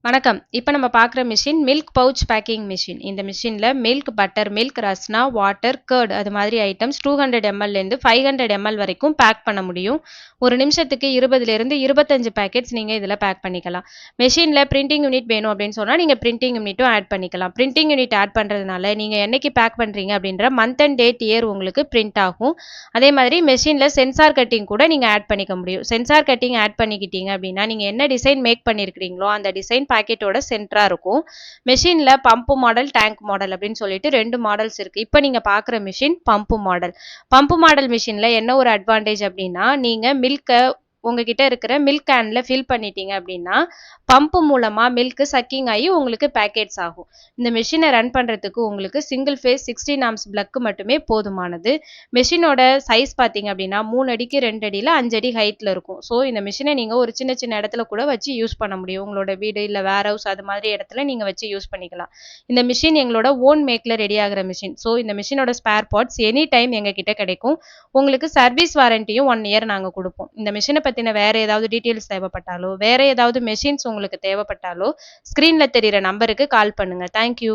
வணக்கம். இப்ப நம்ம பார்க்குற machine milk pouch packing machine. இந்த மிஷின்ல milk, butter milk, Rasna, water, curd அது மாதிரி ஐட்டம்ஸ் 200 mlலேருந்து 500 ml வரைக்கும் பேக் பண்ண முடியும். ஒரு நிமிஷத்துக்கு 20லேருந்து 25 பேக்கெட்ஸ் நீங்க இதுல பேக் பண்ணிக்கலாம். மெஷின்ல பிரிண்டிங் யூனிட் வேணும் அப்படின்னு சொன்னா நீங்க பிரிண்டிங் யூனிட்டும் ஆட் பண்ணிக்கலாம். பிரிண்டிங் யூனிட் ஆட் பண்றதுனால நீங்க என்னைக்கு பேக் பண்றீங்க அப்படின்ற மந்த் அண்ட் டேட் இயர் உங்களுக்கு பிரிண்ட் ஆகும். அதே மாதிரி மெஷின்ல சென்சார் கட்டிங் கூட நீங்க ஆட் பண்ணிக்க முடியும். சென்சார் கட்டிங் ஆட் பண்ணிக்கிட்டீங்க அப்படின்னா நீங்க என்ன டிசைன் மேக் பண்ணிருக்கீங்களோ அந்த டிசைன் பாக்கெட்டோட சென்டரா இருக்கும். மெஷின்ல பம்ப் மாடல், டேங்க் மாடல் அப்படின்னு சொல்லிட்டு 2 மாடல்ஸ் இருக்கு. இப்போ நீங்க பார்க்குற machine pump model. Pump model மிஷின்ல என்ன ஒரு அட்வான்டேஜ் அப்படின்னா நீங்க மில்க உங்ககிட்ட இருக்கிற மில்க் கேன்ல ஃபில் பண்ணிட்டீங்க அப்படின்னா பம்ப் மூலமா மில்க் சக்கிங் ஆகி உங்களுக்கு பேக்கெட்ஸ் ஆகும். இந்த மெஷினை ரன் பண்றதுக்கு உங்களுக்கு சிங்கிள் ஃபேஸ் 16 ஆம்ஸ் பிளக் மட்டுமே போதுமானது. மெஷினோட சைஸ் பார்த்தீங்க அப்படின்னா 3 அடிக்கு 2 அடியில் 5 அடி ஹைட்ல இருக்கும். ஸோ இந்த மிஷினை நீங்க ஒரு சின்ன சின்ன இடத்துல கூட வச்சு யூஸ் பண்ண முடியும். உங்களோட வீடு இல்லை வேர் ஹவுஸ் அது மாதிரி இடத்துல நீங்க வச்சு யூஸ் பண்ணிக்கலாம். இந்த மிஷின் எங்களோட ஓன் மேக்ல ரெடி ஆகிற மிஷின். ஸோ இந்த மிஷினோட ஸ்பேர் பார்ட்ஸ் எனி டைம் எங்க கிட்ட கிடைக்கும். உங்களுக்கு சர்வீஸ் வாரண்டியும் 1 இயர் நாங்க கொடுப்போம். இந்த மிஷினை பத்தின வேற ஏதாவது டீட்டெயில்ஸ் தேவைப்பட்டாலோ வேற ஏதாவது மெஷின்ஸ் உங்களுக்கு தேவைப்பட்டாலோ ஸ்கிரீன்ல தெரியிற நம்பருக்கு கால் பண்ணுங்க. தேங்க்யூ.